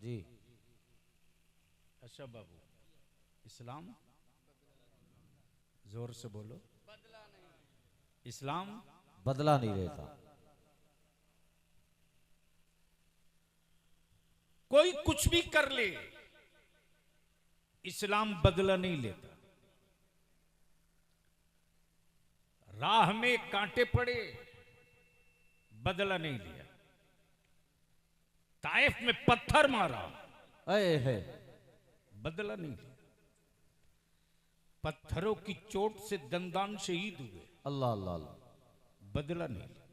जी। अच्छा बाबू, इस्लाम जोर से बोलो। इस्लाम बदला नहीं लेता। कोई कुछ भी कर ले, इस्लाम बदला नहीं लेता। राह में कांटे पड़े, बदला नहीं लिया। ताइफ में पत्थर मारा, अये है। बदला नहीं लिया। पत्थरों की चोट से दंदान शहीद हुए, अल्लाह अल्लाह अल्लाह। बदला नहीं लिया।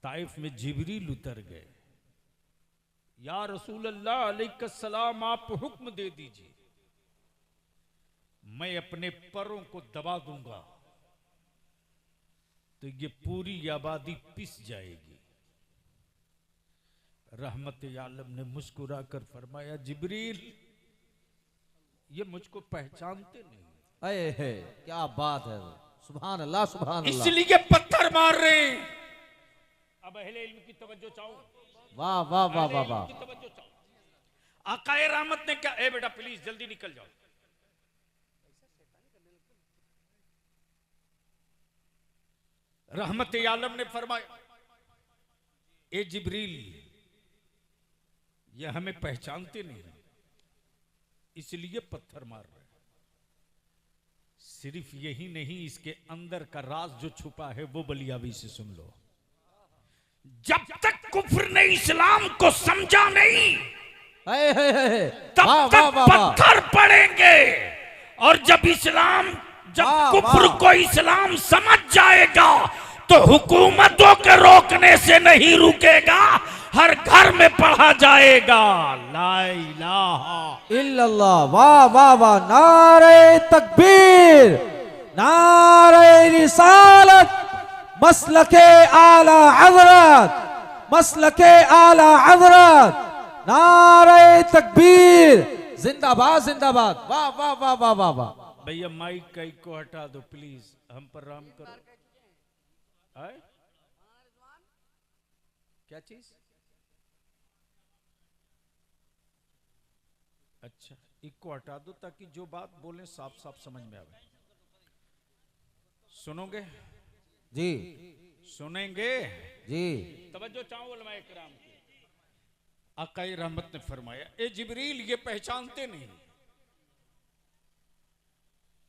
ताइफ में जिब्रील उतर गए, या रसूल अल्लाह अलैहिस्सलाम आप हुक्म दे दीजिए, मैं अपने पैरों को दबा दूंगा तो ये पूरी आबादी पिस जाएगी। रहमत आलम ने मुस्कुराकर फरमाया, जिब्रील ये मुझको पहचानते नहीं। अये है, क्या बात है। सुभान अल्लाह सुभान अल्लाह। इसलिए पत्थर मार रहे हैं। अब अहले इल्म की तवज्जो चाहो। वाह वाह वाह वाह वाह। की तवज्जो चाहो। आकाए रहमत ने क्या, ए बेटा प्लीज जल्दी निकल जाओ। रहमत आलम ने फरमाया, ए जिब्रील ये हमें पहचानते नहीं, इसलिए पत्थर मार रहे हैं। सिर्फ यही नहीं, इसके अंदर का राज जो छुपा है वो बलियाबी से सुन लो। जब तक कुफ्र ने इस्लाम को समझा नहीं, अये है। तब वाह तक वाह वाह वाह। पत्थर पड़ेंगे। और जब वाह, कुफ्र वाह। को इस्लाम समझ जाएगा तो हुकूमतों के रोकने से नहीं रुकेगा, हर घर में पढ़ा जाएगा ला इलाहा इल्लल्लाह। वाह वाह वाह। नारे तकबीर, नारे रिसालत, मसलके आला हजरत, मसलके आला हजरत, नारे तकबीर, जिंदाबाद जिंदाबाद। वाह वाह वाह वाह वाह वाह। भैया माइक का को हटा दो प्लीज, हम पर राम करो। आए? क्या चीज? अच्छा, इको हटा दो ताकि जो बात बोले साफ साफ समझ में आवे। सुनोगे? जी सुनेंगे? जी। तवज्जो चाहो उलमा इकराम की। आकाए रहमत ने फरमाया, ए जिब्रील ये पहचानते नहीं,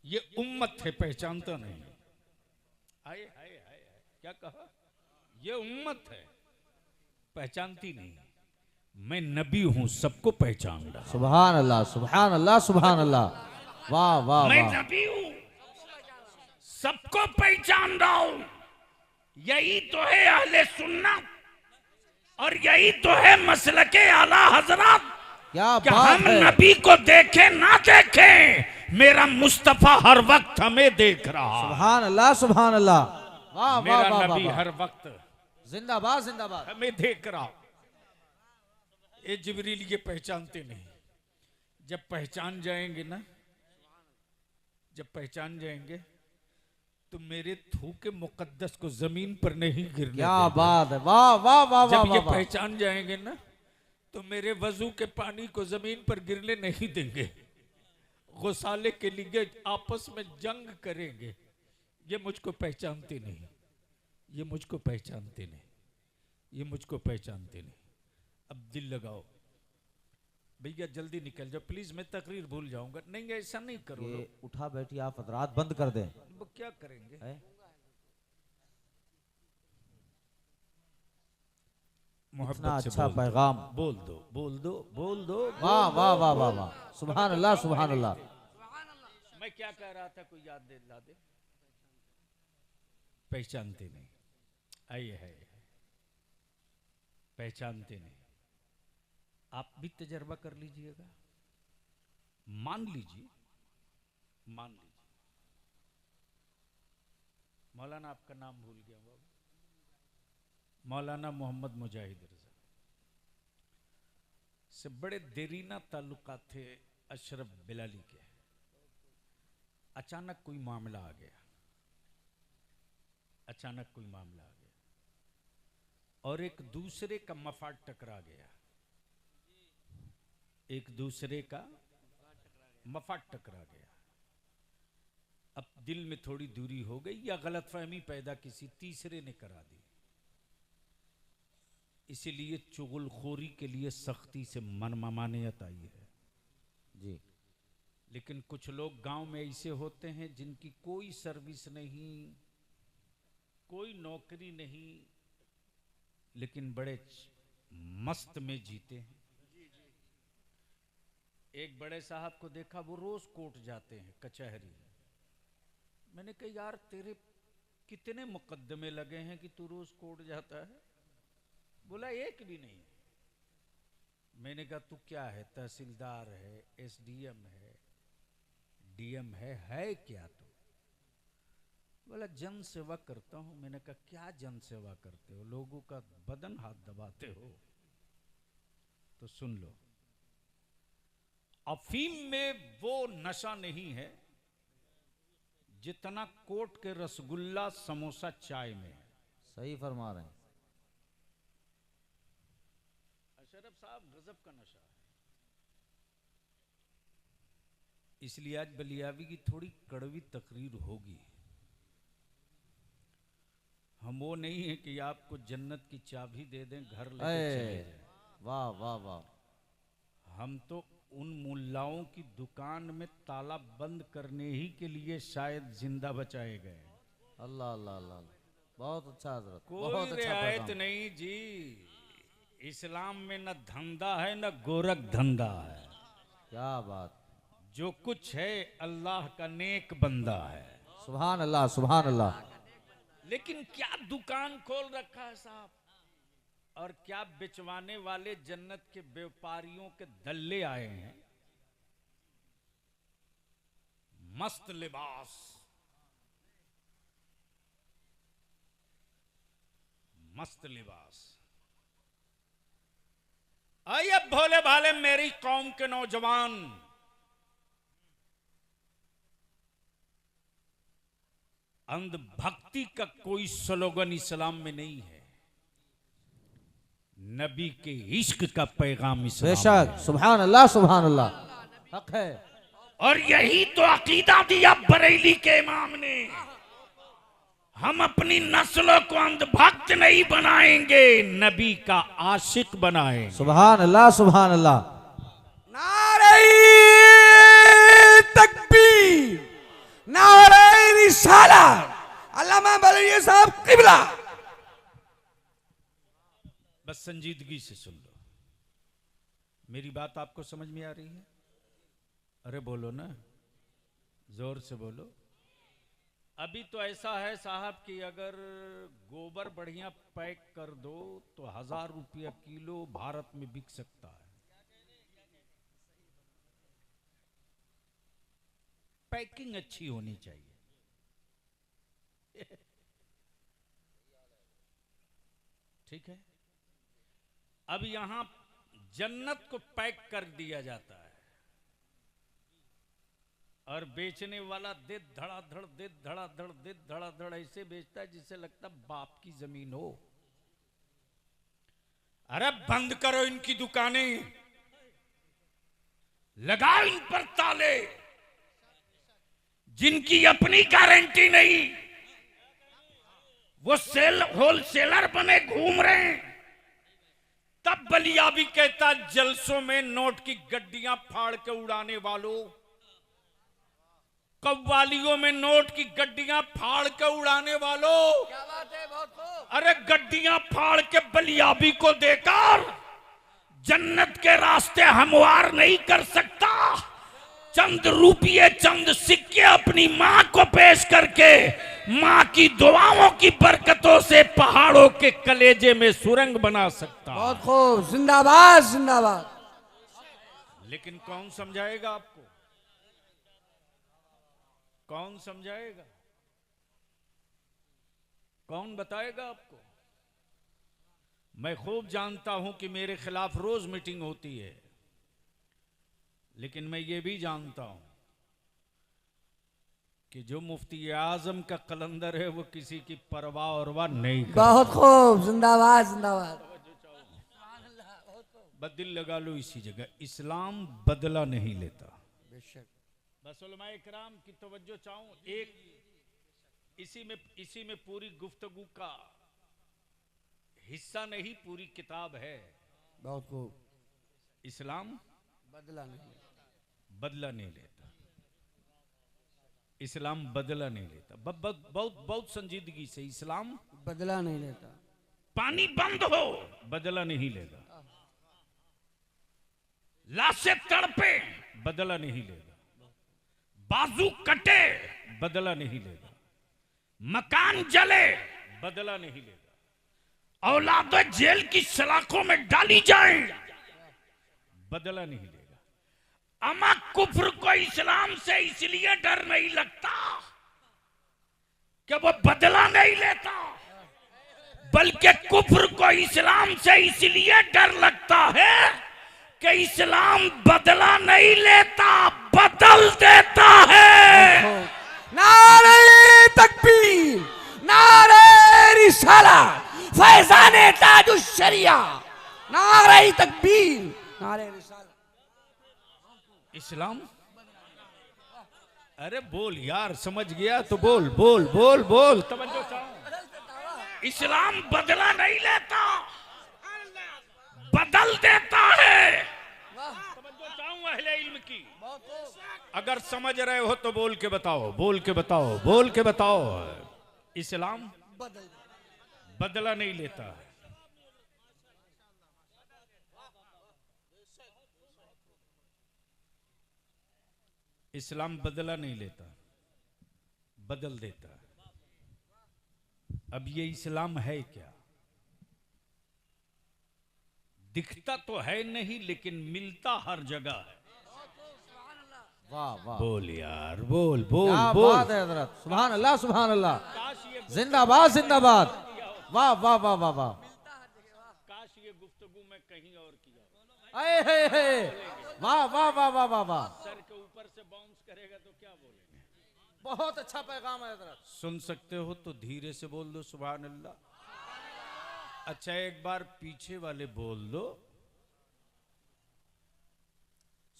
ये उम्मत है पहचानता नहीं। हाय हाय हाय, क्या कहा? ये उम्मत है पहचानती नहीं, मैं नबी हूं सबको पहचान रहा। सुभान अल्लाह सुभान अल्लाह सुभान अल्लाह। वाह वाह मैं वाह। नबी हूं सबको पहचान रहा हूं। यही तो है अहले सुन्नत और यही तो है मसलके आला हजरत। क्या कि बात हम है। नबी को देखें ना देखें, मेरा मुस्तफा हर वक्त हमें देख रहा। सुभान अल्लाह सुभान अल्लाह। वाह वाह मेरा वाह नबी वाह। हर वक्त जिंदाबाद जिंदाबाद। हमें देख रहा। ये जिब्रील ये पहचानते नहीं। जब पहचान जाएंगे ना, जब पहचान जाएंगे तो मेरे थूके मुकद्दस को जमीन पर नहीं गिरने क्या देंगे। बात है। वाह वाह वाह वाह जब ये वाह। पहचान जाएंगे ना तो मेरे वजू के पानी को जमीन पर गिरने नहीं देंगे। गुसाले के लिए आपस में जंग करेंगे। ये मुझको पहचानते नहीं, ये मुझको पहचानते नहीं, ये मुझको पहचानते नहीं। अब दिल लगाओ भैया, जल्दी निकल जाओ प्लीज, मैं तकरीर भूल जाऊंगा। नहीं ऐसा नहीं करो। ये उठा बैठी आप हजरात बंद कर दें। वो क्या करेंगे? है? मोहब्बत इतना से अच्छा बोल दो, पैगाम। बोल दो बोल दो बोल दो। वाह वाह वाह वाह वाह। सुभान अल्लाह सुभान अल्लाह। मैं क्या कह रहा था, कोई याद दिला दे। पहचानते नहीं, आइए है पहचानते नहीं। आप भी तजर्बा कर लीजिएगा, मान लीजिए, मान लीजिए। मौलाना आपका नाम भूल गया बाबू, मौलाना मोहम्मद मुजाहिद रजा से बड़े देरीना ताल्लुकात थे अशरफ बिलाली के। अचानक कोई मामला आ गया, अचानक कोई मामला आ गया और एक दूसरे का मफाद टकरा गया। एक दूसरे का मफाद टकरा गया। अब दिल में थोड़ी दूरी हो गई या गलतफहमी पैदा किसी तीसरे ने करा दी। इसीलिए चुगलखोरी के लिए सख्ती से मनमानियत आई है जी। लेकिन कुछ लोग गांव में ऐसे होते हैं जिनकी कोई सर्विस नहीं, कोई नौकरी नहीं, लेकिन बड़े मस्त में जीते हैं। एक बड़े साहब को देखा, वो रोज कोर्ट जाते हैं कचहरी। मैंने कहा यार तेरे कितने मुकदमे लगे हैं कि तू रोज कोर्ट जाता है? बोला एक भी नहीं। मैंने कहा तू क्या है, तहसीलदार है, एसडीएम है, डीएम है क्या तू? बोला जन सेवा करता हूं। मैंने कहा क्या जन सेवा करते हो? लोगों का बदन हाथ दबाते हो। तो सुन लो, अफीम में वो नशा नहीं है जितना कोर्ट के रसगुल्ला समोसा चाय में है। सही फरमा रहे हैं। अशरफ साहब गजब का नशा है। इसलिए आज बलियावी की थोड़ी कड़वी तकरीर होगी। हम वो नहीं है कि आपको जन्नत की चाबी दे दें, घर लेके चले जाएं। वाह वाह वाह। हम तो उन मुल्लाओं की दुकान में ताला बंद करने ही के लिए शायद जिंदा बचाए गए। अल्लाह अल्लाह अल्लाह, बहुत अच्छा हजरत, कोई बहुत अच्छा रियायत पैगाम। नहीं जी। इस्लाम में न धंधा है न गोरख धंधा है। क्या बात। जो कुछ है अल्लाह का नेक बंदा है। सुभान अल्लाह सुभान अल्लाह। लेकिन क्या दुकान खोल रखा है साहब, और क्या बेचवाने वाले जन्नत के व्यापारियों के दल्ले आए हैं। मस्त लिबास, मस्त लिबास। आइए भोले भाले मेरी कौम के नौजवान, अंधभक्ति का कोई स्लोगन इस्लाम में नहीं है। नबी के इश्क का पैगाम इस्लाम में बेशक। है। सुभान अल्लाह सुभान अल्लाह, हक है। और यही तो अकीदा दिया बरेली के इमाम ने। हम अपनी नस्लों को अंधभक्त नहीं बनाएंगे, नबी का आशिक बनाएंगे। सुभान अल्लाह सुभान अल्लाह। नारे तकबीर, नारे रिसालत, अल्लामा बलरिया साहब किबला। बस संजीदगी से सुन लो, मेरी बात आपको समझ में आ रही है? अरे बोलो ना, जोर से बोलो। अभी तो ऐसा है साहब कि अगर गोबर बढ़िया पैक कर दो तो 1000 रुपया किलो भारत में बिक सकता है। पैकिंग अच्छी होनी चाहिए। ठीक है। अब यहां जन्नत को पैक कर दिया जाता है और बेचने वाला दे धड़ाधड़ दे धड़ाधड़ दे धड़ाधड़ ऐसे बेचता है जिससे लगता बाप की जमीन हो। अरे बंद करो इनकी दुकानें, लगाओ इन पर ताले। जिनकी अपनी गारंटी नहीं, वो होलसेलर बने घूम रहे हैं। तब बलिया भी कहता जलसों में नोट की गड्डियां फाड़ के उड़ाने वालों, कव्वालियों में नोट की गड्डियां फाड़ के उड़ाने वालों। क्या बात है, बहुत खूब। अरे गड्डियां फाड़ के बलियाबी को देकर जन्नत के रास्ते हमवार नहीं कर सकता। चंद रुपये चंद सिक्के अपनी मां को पेश करके मां की दुआओं की बरकतों से पहाड़ों के कलेजे में सुरंग बना सकता। बहुत खूब, जिंदाबाद जिंदाबाद। लेकिन कौन समझाएगा आपको? कौन समझाएगा? कौन बताएगा आपको? मैं खूब जानता हूं कि मेरे खिलाफ रोज मीटिंग होती है, लेकिन मैं ये भी जानता हूं कि जो मुफ्ती आजम का कलंदर है वो किसी की परवाह और वाह नहीं करता। बहुत खूब, जिंदाबाद जिंदाबाद। बस दिल लगा लो इसी जगह, इस्लाम बदला नहीं लेता। बेशक। बस उलमाए किराम की तवज्जो चाहूं, एक इसी में पूरी गुफ्तगू का हिस्सा नहीं, पूरी किताब है। बहुत खूब। इस्लाम बदला नहीं। बदला नहीं लेता, इस्लाम बदला नहीं लेता। बहुत बहुत संजीदगी से, इस्लाम बदला नहीं लेता। पानी बंद हो बदला नहीं लेगा, लाशें तड़पे बदला नहीं लेगा, बाजू कटे बदला नहीं लेगा, मकान जले बदला नहीं लेगा, औलाद जेल की सलाखों में डाली जाए बदला नहीं लेगा। अमा कुफ्र को इस्लाम से इसलिए डर नहीं लगता कि वो बदला नहीं लेता, बल्कि कुफ्र को इस्लाम से इसलिए डर लगता है कि इस्लाम बदला नहीं लेता, बदल देता है। नारे तकबीर, नारे रिसालत, फैज़ाने ताजुश शरिया, नारे तकबीर, नारे रिसालत। इस्लाम, अरे बोल यार, समझ गया तो बोल बोल बोल बोल, तवज्जो चाहो। इस्लाम बदला नहीं लेता, बदल देता है। तवज्जो चाहूं अहले इल्म की, अगर समझ रहे हो तो बोल के बताओ, बोल के बताओ, बोल के बताओ। इस्लाम बदला नहीं लेता। इस्लाम बदला नहीं लेता, बदल देता। अब ये इस्लाम है क्या? दिखता तो है नहीं, लेकिन मिलता हर जगह है। वाह वाह, बोल यार, बोल बोल क्या बोल। बात है हजरत, सुभान अल्लाह सुभान अल्लाह, जिंदाबाद जिंदाबाद, वाह वाह वाह वाह वाह। काश ये गुफ्तगू में कहीं और किया। वाह वाह वाह वाह वाह वाह, सर के ऊपर से बाउंस करेगा तो क्या बोलेंगे? बहुत अच्छा पैगाम है हजरत। सुन सकते हो तो धीरे से बोल दो सुभान अल्लाह। अच्छा एक बार पीछे वाले बोल दो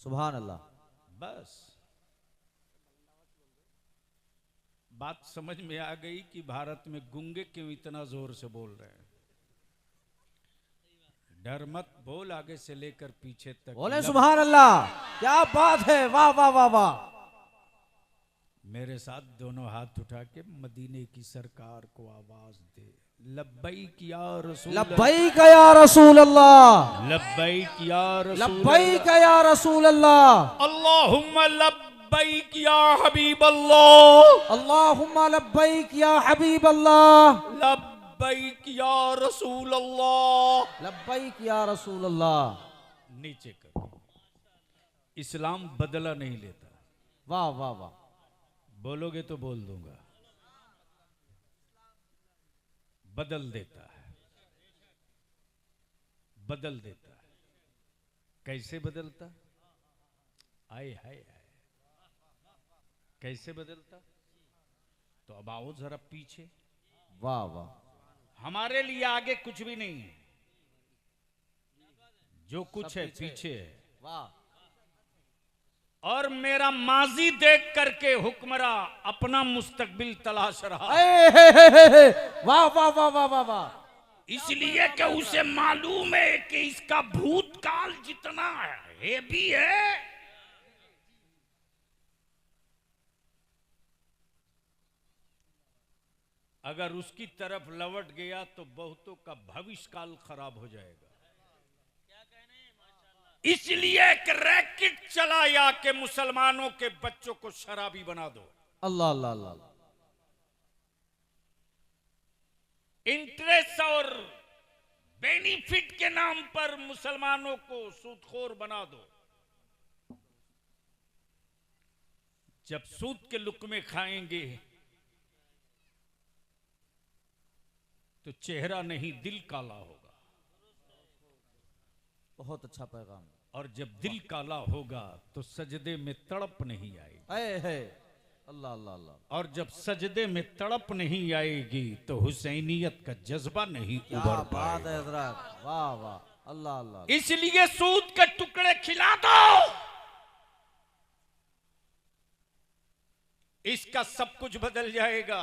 सुभान अल्लाह। बस। बात समझ में आ गई कि भारत में गूंगे क्यों इतना जोर से बोल रहे हैं। डर मत, बोल आगे से लेकर पीछे तक। बोले सुभान अल्लाह, क्या बात है, वाह वाह वाह वाह। मेरे साथ दोनों हाथ उठा के मदीने की सरकार को आवाज दे, लब्बैक या रसूल, लब्बैक या रसूल अल्लाह, लब्बैक या रसूल, लब्बैक या रसूल अल्लाह, अल्लाहुम्मा लब्बैक या हबीब अल्लाह, अल्लाहुम्मा लब्बैक या हबीब अल्लाह, लब्बैक या रसूल अल्लाह, लब्बैक या रसूल अल्लाह। नीचे कर। इस्लाम बदला नहीं लेता। वाह वाह वाह, बोलोगे तो बोल दूंगा। बदल देता है, बदल देता है। कैसे बदलता? आए हाय हाय, कैसे बदलता? तो अब आओ जरा पीछे। वाह वाह, हमारे लिए आगे कुछ भी नहीं है, जो कुछ है पीछे है। वाह, और मेरा माजी देख करके हुक्मरा अपना मुस्तकबिल तलाश रहा, वाह वाह वाह वाह वाह वाह। इसलिए कि उसे मालूम है कि इसका भूतकाल जितना है भी है, अगर उसकी तरफ लौट गया तो बहुतों का भविष्य काल खराब हो जाएगा। इसलिए एक रैकेट चलाया कि मुसलमानों के बच्चों को शराबी बना दो। अल्लाह अल्लाह अल्लाह, इंटरेस्ट और बेनिफिट के नाम पर मुसलमानों को सूदखोर बना दो। जब सूद के लुक़मे खाएंगे तो चेहरा नहीं दिल काला होगा, बहुत अच्छा पैगाम। और जब दिल काला होगा तो सजदे में तड़प नहीं आएगी। अल्लाह अल्लाह अल्लाह। और जब सजदे में तड़प नहीं आएगी तो हुसैनियत का जज्बा नहीं क्या उभर बात पाएगा। है हजरत, वाह वाह। अल्लाह अल्लाह। इसलिए सूद के टुकड़े खिला दो, इसका सब कुछ बदल जाएगा।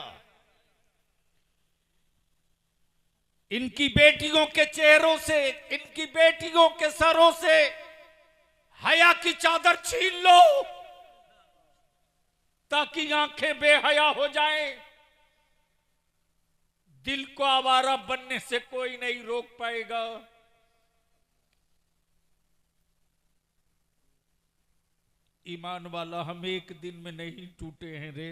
इनकी बेटियों के चेहरों से, इनकी बेटियों के सरों से हया की चादर छीन लो, ताकि आंखें बेहया हो जाएं। दिल को आवारा बनने से कोई नहीं रोक पाएगा। ईमान वाला, हम एक दिन में नहीं टूटे हैं रे।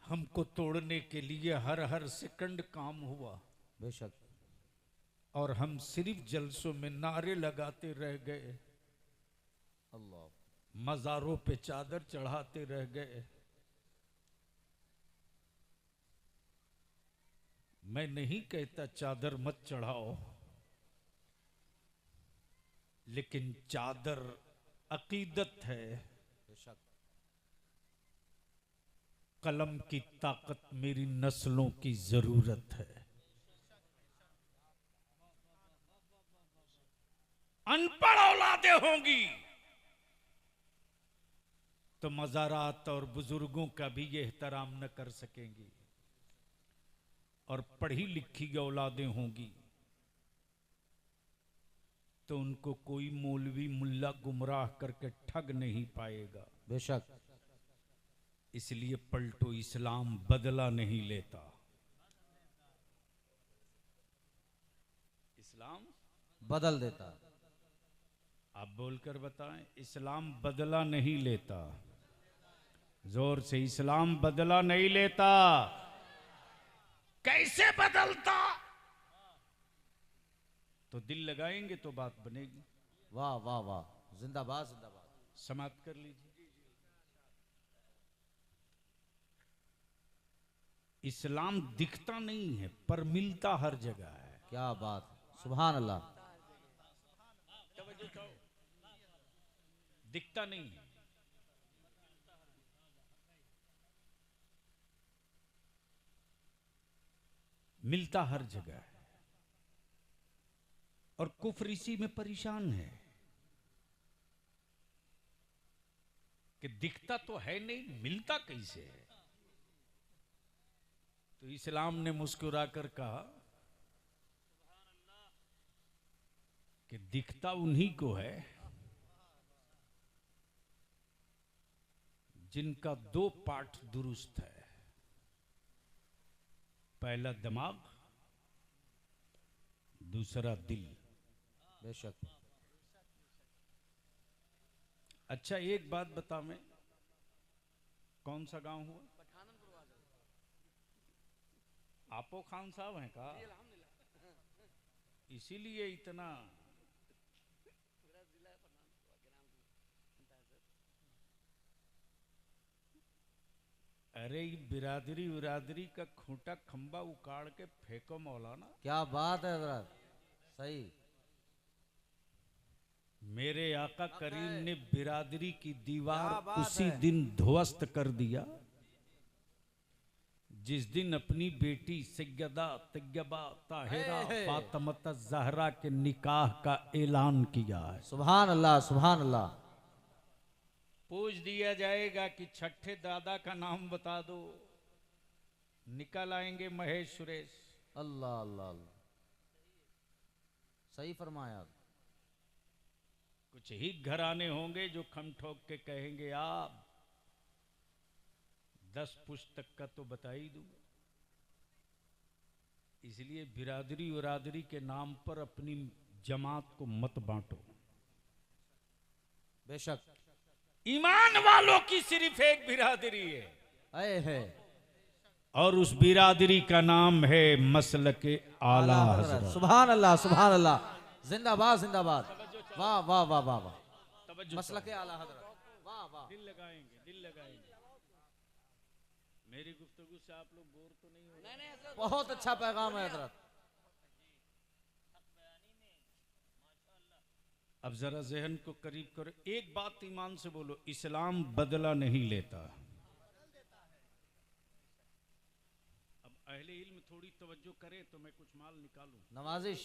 हमको तोड़ने के लिए हर हर सेकंड काम हुआ, बेशक। और हम सिर्फ जलसों में नारे लगाते रह गए, अल्लाह। मज़ारों पे चादर चढ़ाते रह गए। मैं नहीं कहता चादर मत चढ़ाओ, लेकिन चादर अकीदत है। बेशक। कलम की ताकत मेरी नस्लों की जरूरत है। अनपढ़ औलादे होंगी तो मज़ारात और बुजुर्गों का भी ये एहतराम न कर सकेंगी, और पढ़ी लिखी औलादें होंगी तो उनको कोई मौलवी मुल्ला गुमराह करके ठग नहीं पाएगा। बेशक। इसलिए पलटो, इस्लाम बदला नहीं लेता। इस्लाम बदल देता। आप बोलकर बताएं, इस्लाम बदला नहीं लेता। जोर से, इस्लाम बदला नहीं लेता। कैसे बदलता? तो दिल लगाएंगे तो बात बनेगी। वाह वाह वाह, जिंदाबाद जिंदाबाद। समाप्त कर लीजिए। इस्लाम दिखता नहीं है पर मिलता हर जगह है। क्या बात, सुभान अल्लाह। दिखता नहीं है, मिलता हर जगह है। और कुफ्र इसी में परेशान है कि दिखता तो है नहीं, मिलता कैसे है। तो इस्लाम ने मुस्कुराकर कहा कि दिखता उन्हीं को है जिनका दो पार्ट दुरुस्त है, पहला दिमाग, दूसरा दिल। बेशक। अच्छा, एक बात बता, मैं कौन सा गांव हुआ? आपो खान साहब हैं का? इसीलिए इतना अरे ये बिरादरी बिरादरी का खूंटा खंबा उकाड़ के फेंको मौलाना। क्या बात है हजरत, सही। मेरे आका करीम ने बिरादरी की क्या दीवार बात उसी है। दिन ध्वस्त कर दिया जिस दिन अपनी बेटी सैयदा तैयबा ताहिरा फातिमा ज़हरा के निकाह का ऐलान किया है। सुभान अल्लाह सुभान अल्लाह। पूछ दिया जाएगा कि छठे दादा का नाम बता दो, निकल आएंगे महेश सुरेश। अल्लाह अल्लाह अल्लाह, सही फरमाया। कुछ ही घराने होंगे जो खम ठोक के कहेंगे आप 10 पुस्तक का तो बता ही दूंगा। इसलिए बिरादरी बिरादरी के नाम पर अपनी जमात को मत बांटो। बेशक। ईमान वालों की सिर्फ एक बिरादरी है, और उस बिरादरी का नाम है मसलक आला हज़रत। सुभान अल्लाह सुभान अल्लाह, जिंदाबाद जिंदाबाद। वाह वाह वाह वाह वाह, मसलक आला हज़रत। वाह वाह। दिल लगाएंगे, दिल लगाएंगे। मेरी गुफ्तगू से आप लोग बोर तो नहीं हो रहे? बहुत अच्छा पैगाम है हज़रत। अब जरा जहन को करीब करो, एक बात ईमान से बोलो, इस्लाम बदला नहीं लेता। अब अहले इल्म थोड़ी तवज्जो करे तो मैं कुछ माल निकालूं। नवाजिश।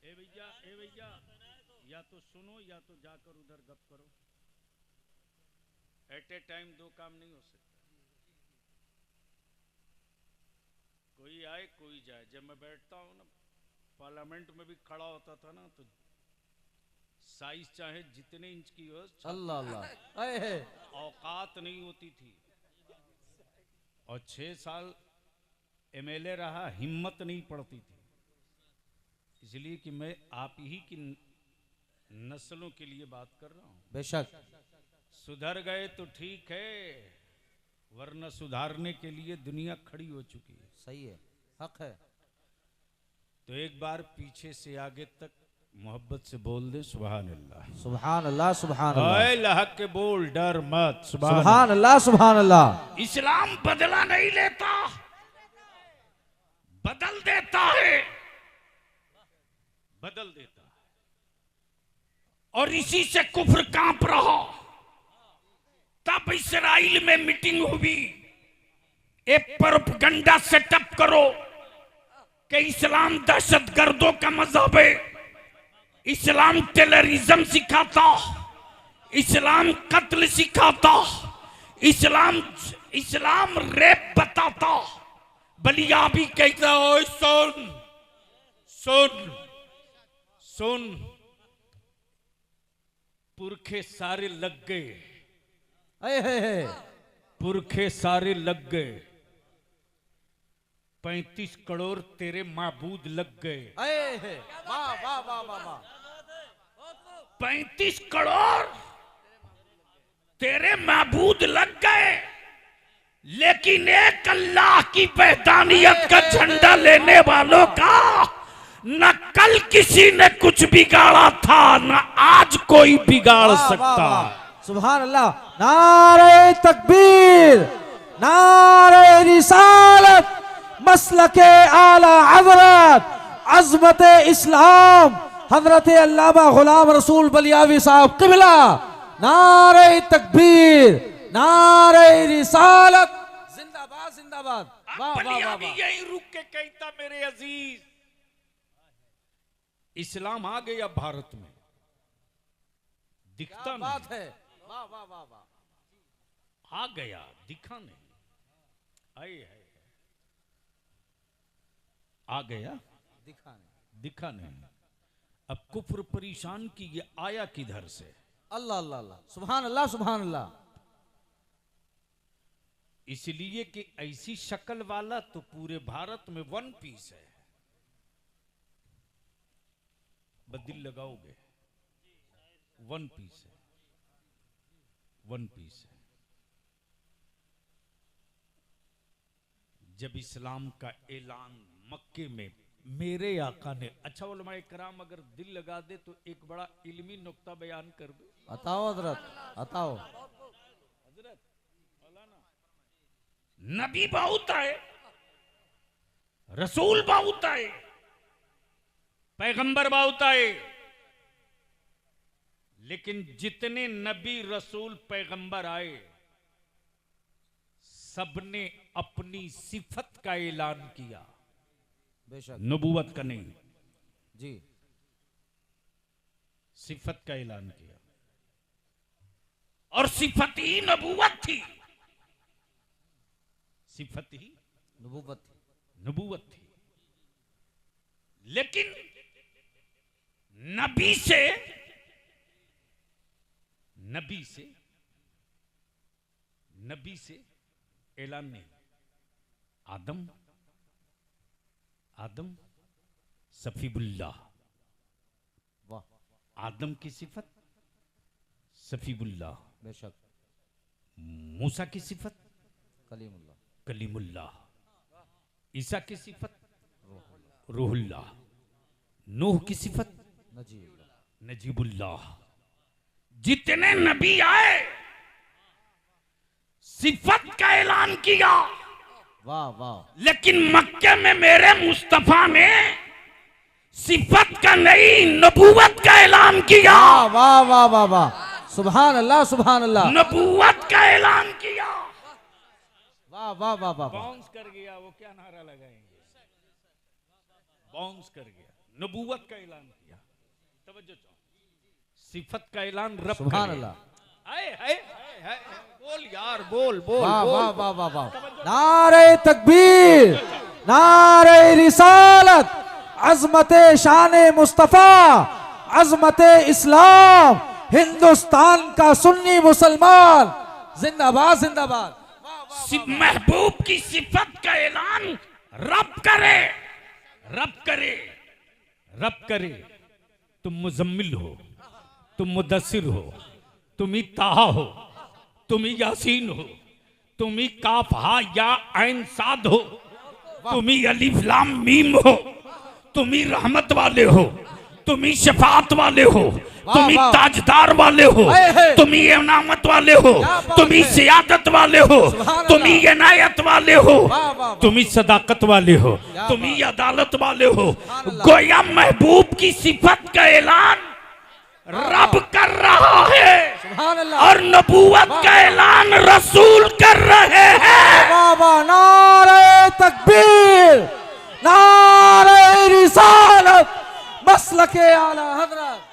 ए भैया या तो सुनो या तो जाकर उधर गप करो। एट ए टाइम दो काम नहीं हो सकता। कोई आए कोई जाए। जब मैं बैठता हूं ना पार्लियामेंट में भी खड़ा होता था ना तो साइज चाहे जितने इंच की हो अल्लाह अल्लाह अये औकात नहीं होती थी। और 6 साल एमएलए रहा, हिम्मत नहीं पड़ती थी। इसलिए कि मैं आप ही की नस्लों के लिए बात कर रहा हूं। बेशक। सुधर गए तो ठीक है, वरना सुधारने के लिए दुनिया खड़ी हो चुकी है। सही है, हक है। तो एक बार पीछे से आगे तक मोहब्बत से बोल दे सुभान अल्लाह। सुभान अल्लाह सुभान अल्लाह। अल्लाह के बोल, डर मत। सुभान अल्लाह सुभान अल्लाह। इस्लाम बदला नहीं लेता, बदल देता है, बदल देता है। और इसी से कुफ्र कांप रहा। तब इस्राइल में मीटिंग हुई, एक प्रोपगंडा सेटअप करो कि इस्लाम दहशतगर्दों का मजहब है, इस्लाम टेररिज्म सिखाता, इस्लाम कत्ल सिखाता, इस्लाम रेप बताता। बलिया भी कहता हो सुन सुन सुन। पुरखे सारे लग गए, अये पुरखे सारे लग गए। 35 करोड़ तेरे माबूद लग गए। अये वाह वाह वाह वाह वाह। 35 करोड़ तेरे माबूद लग गए, लेकिन एक अल्लाह की वहदानियत का झंडा लेने वालों का न कल किसी ने कुछ बिगाड़ा था, न आज कोई बिगाड़ सकता। सुभान अल्लाह। नारे तकबीर, नारे रिसालत, मसलके आला हजरत, अजमत इस्लाम, हजरत अल्लामा गुलाम रसूल बलियावी साहब किबला। नारे तकबीर, नारे रिसालत, जिंदाबाद जिंदाबाद। वाह वाह वाह। यही रुक के कहता मेरे अजीज, इस्लाम आ गया भारत में, दिखता नहीं। बात है। वाह वाह वाह वाह। आ गया, दिखा नहीं। आए है, आ गया, दिखा नहीं। दिखा नहीं। अब कुफ्र परेशान की ये आया किधर से? अल्लाह अल्लाह अल्लाह। सुभान अल्लाह सुभान अल्लाह। इसलिए कि ऐसी शक्ल वाला तो पूरे भारत में वन पीस है। बदिल लगाओगे, वन पीस है, वन पीस है। जब इस्लाम का ऐलान मक्के में मेरे आका ने, अच्छा उलमाए कराम अगर दिल लगा दे तो एक बड़ा इल्मी नुक्ता बयान कर दो। अताओ हजरत, अताओ। नबी बहुत आए, रसूल बहुत आए, पैगंबर बहुत आए, लेकिन जितने नबी रसूल पैगंबर आए सबने अपनी सिफत का ऐलान किया, बेशक। नबूवत का नहीं, जी। सिफत का ऐलान किया। और सिफत ही नबूवत थी, सिफत ही नबूवत। नबूवत थी। लेकिन नबी से नबी से ऐलान नहीं। आदम सफीबुल्लाह, वाह। आदम की सिफत सफीबुल्लाह, बेशक। मूसा की सिफत कलीमुल्लाह, कलीमुल्लाह, ईसा की सिफत रूहुल्लाह, नूह की सिफत नजीबुल्लाह। नजीबुल्लाह। जितने नबी आए सिफत का ऐलान किया, वाह वाह। लेकिन मक्के में मेरे मुस्तफा ने सिफत का नहीं नबूवत का ऐलान किया। वाह वाह वाह वाह। सुभान अल्लाह सुभान अल्लाह। नबूवत का ऐलान किया। वाह वाह वाह वाह। बाउंस कर गया, वो क्या नारा लगाएंगे? बाउंस कर गया, नबूवत का ऐलान किया। तवज्जो चाहो, सिफत का ऐलान रब सुभान करे। अल्लाह। हाय हाय हाय, बोल यार, बोल बोल वाह बोल। वाह वाह वाह वाह। नारे तकबीर, नारे रिसालत, अजमत शान मुस्तफा, अजमत इस्लाम, हिंदुस्तान का सुन्नी मुसलमान जिंदाबाद जिंदाबाद। महबूब की सिफत का ऐलान रब करे, रब करे, रब करे। तुम मुजम्मिल हो, तुम मुदस्सिर हो, तुम ही ताहा हो, तुम ही यासीन हो, तुम ही काफ हा या ऐन साद हो, तुम ही अलिफ लाम मीम हो, तुम ही रहमत वाले हो, तुम ही शफात वाले हो, तुम ही वाह। ताजदार वाले हो, हे। तुम ही इनामत वाले हो, क्या बात तुम ही है। सियादत वाले हो, सुभान तुम ही अल्लाह। इनायत वाले हो, वाह, वाह, वाह। तुम ही सदाकत वाले हो, क्या तुम ही अदालत वाले हो। सुभान अल्लाह। गोया महबूब की सिफत का ऐलान रब कर रहा है सुभान अल्लाह। और नबूवत वाह, का वाह। ऐलान रसूल कर रहे हैं। वाह वाह। नारे तकबीर, नारे रिसालत, मसलके आला हजरत।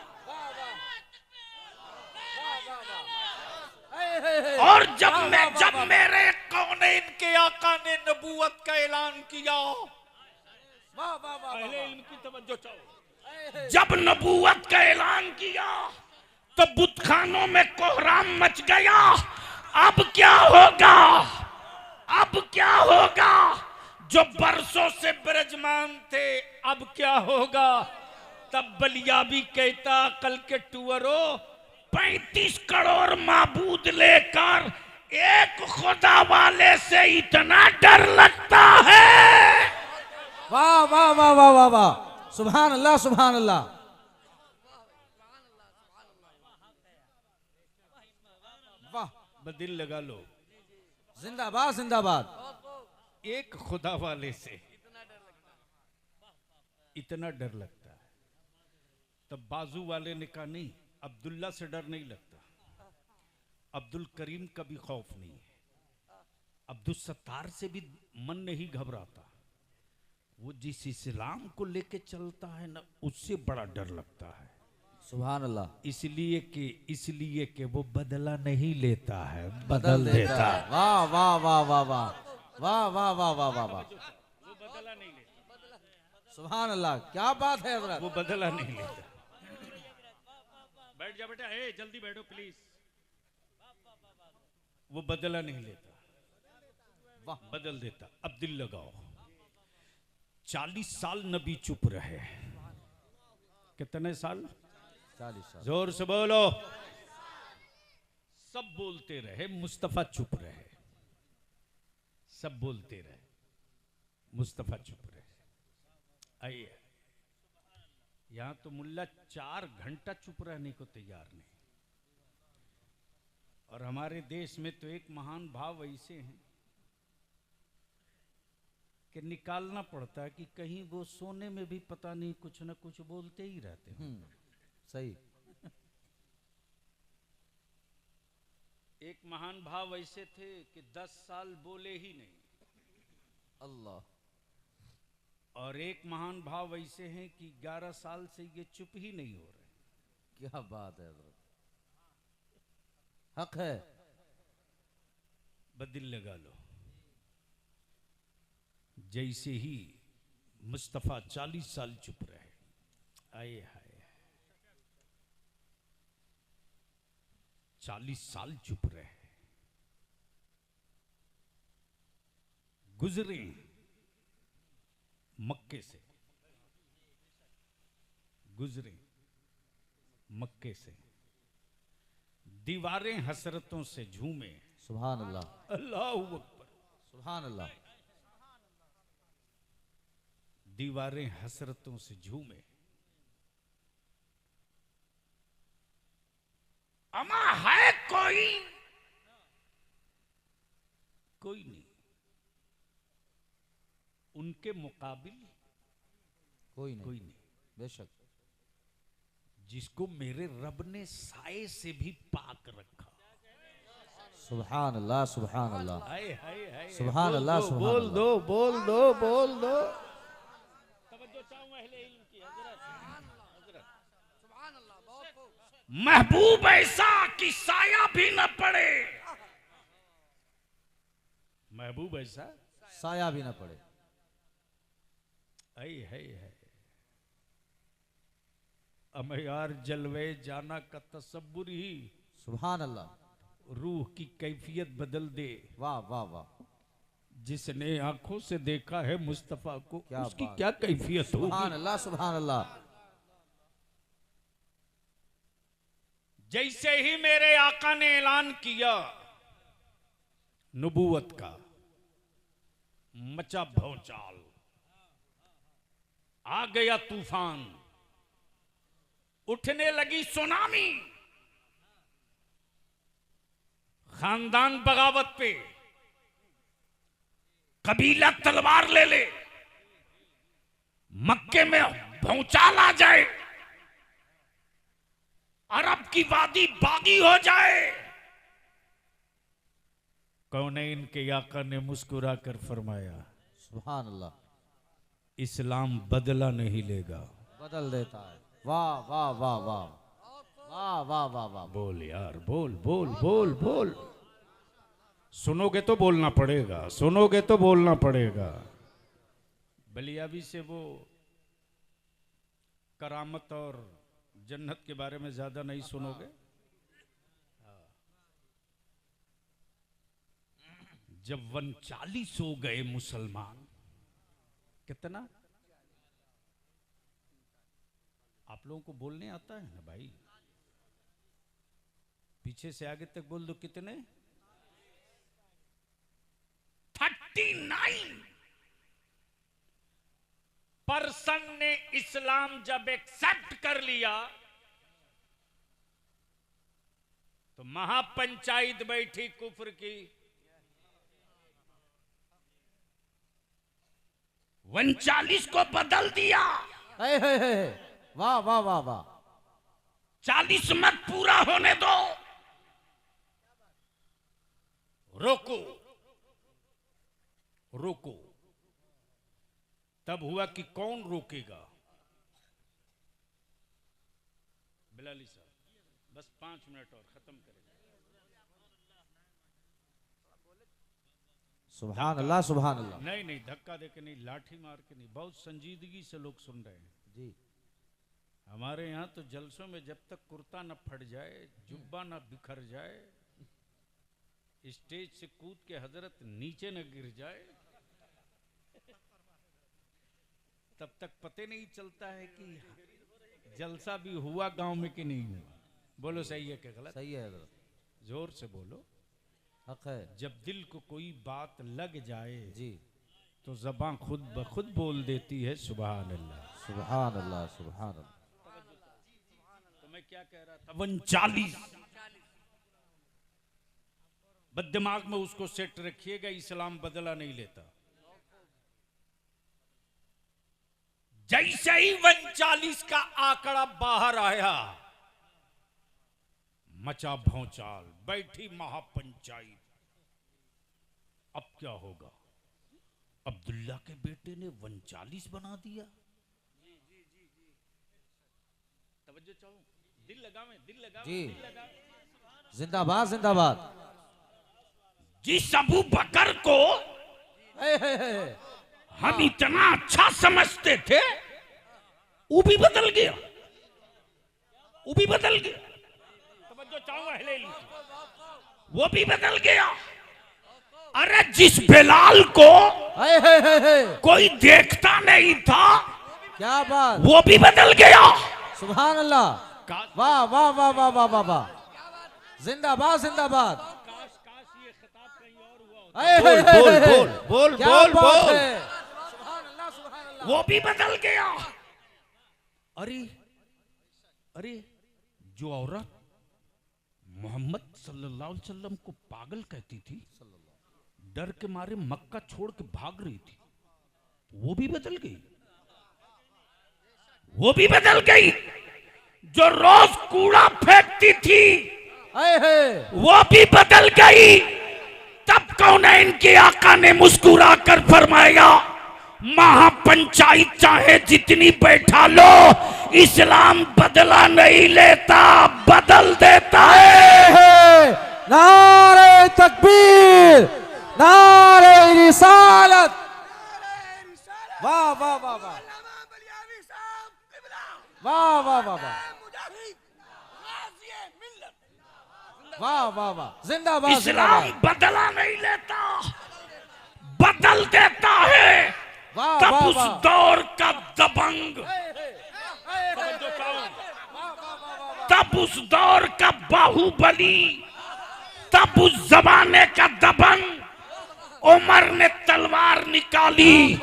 और जब मेरे कौनैन के आका ने नबूवत का ऐलान किया, पहले इनकी तवज्जो चाहो, जब नबूवत का ऐलान किया तो बुतखानों में कोहराम मच गया। अब क्या होगा, अब क्या होगा? जो बरसों से विराजमान थे, अब क्या होगा? तब बलिया भी कहता, कल के टूअरो 35 करोड़ माबूद लेकर एक खुदा वाले से इतना डर लगता है। वाह वाह वाह वाह वाह वाह। सुभान अल्लाह सुभान अल्लाह। वाह, बदिल लगा लो, जिंदाबाद जिंदाबाद। एक खुदा वाले से इतना डर लगता है। तब बाजू वाले ने कहा, नहीं, अब्दुल्ला से डर नहीं लगता, अब्दुल करीम का भी खौफ नहीं है, अब्दुल सत्तार से भी मन नहीं घबराता, वो जिस इस्लाम को लेके चलता है ना, उससे बड़ा डर लगता है। सुभान अल्लाह। इसलिए कि वो बदला नहीं लेता है, बदल देता है। वाह वाह वाह वाह वाह वाह वाह वाह वाह वाह वाह। वो बदला नहीं लेता, सुभान अल्लाह, क्या बात है हजरत। वो बदला नहीं लेता। बैठ जा बेटा, ए जल्दी बैठो प्लीज। वो बदला नहीं लेता, वाह, बदल देता। अब दिल लगाओ, 40 साल नबी चुप रहे। कितने साल? 40 साल। जोर से बोलो। सब बोलते रहे, मुस्तफा चुप रहे। सब बोलते रहे, मुस्तफा चुप रहे। आइए, यहां तो मुल्ला 4 घंटा चुप रहने को तैयार नहीं। और हमारे देश में तो एक महान भाव ऐसे हैं कि निकालना पड़ता है कि कहीं वो सोने में भी पता नहीं कुछ ना कुछ बोलते ही रहते हैं। सही। एक महान भाव ऐसे थे कि 10 साल बोले ही नहीं। अल्लाह। और एक महान भाव ऐसे हैं कि 11 साल से ये चुप ही नहीं हो रहे। क्या बात है हजरत, हक है। बदिल लगा लो। जैसे ही मुस्तफा 40 साल चुप रहे, आए हाय, 40 साल चुप रहे, गुजरे मक्के से, गुजरे मक्के से, दीवारें हसरतों से झूमे। सुभान अल्लाह, अल्लाह अकबर। सुभान अल्लाह। दीवारें हसरतों से झूमे। अमा है कोई? कोई नहीं उनके मुकाबिल, कोई नहीं, कोई नहीं, बेशक। जिसको मेरे रब ने साए से भी पाक रखा। सुभान अल्लाह सुभान अल्लाह। हाय हाय हाय, सुभान अल्लाह, सुभान बोल अल्लाह। दो, बोल दो, बोल दो। तवज्जो चाहूंगा, महबूब ऐसा कि साया भी न पड़े, महबूब ऐसा साया भी ना पड़े। है अमयार जलवे जाना का तसब्बुर ही सुभान अल्लाह। रूह की कैफियत बदल दे। वाह वाह वाह। जिसने आंखों से देखा है मुस्तफा को, क्या उसकी बात। क्या कैफियत सुभान होगी। अल्लाह सुभान अल्लाह। जैसे ही मेरे आका ने ऐलान किया नबूवत का, मचा भौचाल, आ गया तूफान, उठने लगी सुनामी, खानदान बगावत पे, कबीला तलवार ले ले, मक्के में भौचाल आ जाए, अरब की वादी बागी हो जाए। कौनैन के आका ने मुस्कुरा कर फरमाया, सुभान अल्लाह। इस्लाम बदला नहीं लेगा। बदल देता है। वाह वाह वाह वाह वाह वाह वाह वाह। बोल यार, बोल बोल बोल बोल। सुनोगे तो बोलना पड़ेगा, सुनोगे तो बोलना पड़ेगा। बलियाबी से वो करामत और जन्नत के बारे में ज्यादा नहीं सुनोगे। जब 39 हो गए मुसलमान, कितना आप लोगों को बोलने आता है ना भाई? पीछे से आगे तक बोल दो। कितने? 39 पर्सन ने इस्लाम जब एक्सेप्ट कर लिया तो महापंचायत बैठी कुफ्र की। 39 को बदल दिया। हे। वाह वाह वाह वाह। 40 मत पूरा होने दो, रोको रोको। तब हुआ कि कौन रोकेगा? बिलाली साहब बस 5 मिनट और खत्म करेंगे। सुभान अल्लाह सुभान अल्लाह। नहीं धक्का देके नहीं, लाठी मार के नहीं, बहुत संजीदगी से लोग सुन रहे हैं जी। हमारे यहाँ तो जलसों में जब तक कुर्ता न फट जाए, जुब्बा न बिखर जाए, स्टेज से कूद के हजरत नीचे न गिर जाए, तब तक पते नहीं चलता है कि जलसा भी हुआ गांव में कि नहीं हुआ। बोलो सही है कि गलत? सही है हजरत। जोर से बोलो। हक है। जब दिल को कोई बात लग जाए जी। तो ज़बान खुद ब खुद बोल देती है सुभान अल्लाह सुभान अल्लाह सुभान अल्लाह। तो मैं क्या कह रहा था? 39 बददिमाग में उसको सेट रखिएगा। इस्लाम बदला नहीं लेता। जैसे ही 39 का आंकड़ा बाहर आया, मचा भौचाल, बैठी महापंचायत। अब क्या होगा? अब्दुल्ला के बेटे ने 39 बना दिया। तवज्जो चाहो, दिल लगावे, दिल लगावे, जी। दिल लगावे। जिंदाबाद जिंदाबाद। जिस अबू बकर को हे। हम इतना अच्छा समझते थे, वो भी बदल गया, वो भी बदल गया। तवज्जो चाहूंगा, हिले लीजिए। वो भी बदल गया। अरे जिस बिलाल को हे। कोई देखता नहीं था, क्या बात। वो भी बदल गया। सुभान अल्लाह। वाह वाह वाह वाह वाह वाह वाह। जिंदाबाद जिंदाबाद। काश ये खिताब कहीं और हुआ होता। बोल क्या बात बोल। है। सुभान अल्लाह सुभान अल्लाह। वो भी बदल गया। अरे अरे जो औरत मोहम्मद सल्लल्लाहु अलैहि वसल्लम को पागल कहती थी, डर के मारे मक्का छोड़ के भाग रही थी, वो भी बदल गई। वो भी बदल गई। जो रोज कूड़ा फेंकती थी, वो भी बदल गई। तब कौनैन के आका ने मुस्कुरा कर फरमाया, महापंचायत चाहे जितनी बैठा लो, इस्लाम बदला नहीं लेता, बदल देता है। नारे तकबीर, नारे रिसालत। वाह वाह वाह वाह वाह वाह वाह वाह वाह वाह वाह, जिंदाबाद इस्लाम जिंदाबाद। बदला नहीं लेता, बदल देता है। वाह तब वाह उस वाह। दौर का दबंग, तब उस दौर का बाहुबली, तब उस जमाने का दबंग उमर ने तलवार निकाली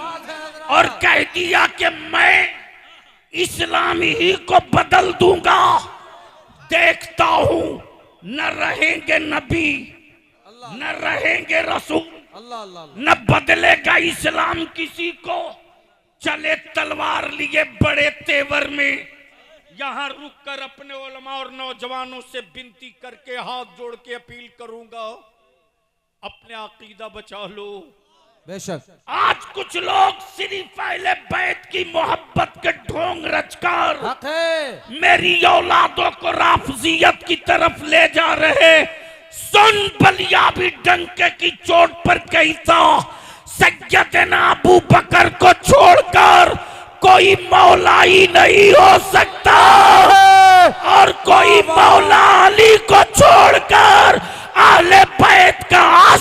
और कह दिया कि मैं इस्लाम ही को बदल दूंगा। देखता हूं न रहेंगे नबी, न रहेंगे रसूल, अल्लाह अल्लाह। न बदलेगा इस्लाम किसी को। चले तलवार लिए बड़े तेवर में। यहां रुककर अपने उलमा और नौजवानों से विनती करके हाथ जोड़ के अपील करूंगा, अपने अकीदा बचा लो। बेशक आज कुछ लोग सिर्फ अहले बैत की मोहब्बत के ढोंग रचकर हक है। मेरी औलादों को राफजियत की तरफ ले जा रहे। सुन, बलिया भी डंके की चोट पर कही था, सैयदना अबू बकर को छोड़कर कोई मौला ही नहीं हो सकता, और कोई मौला अली को छोड़कर अहले बैत का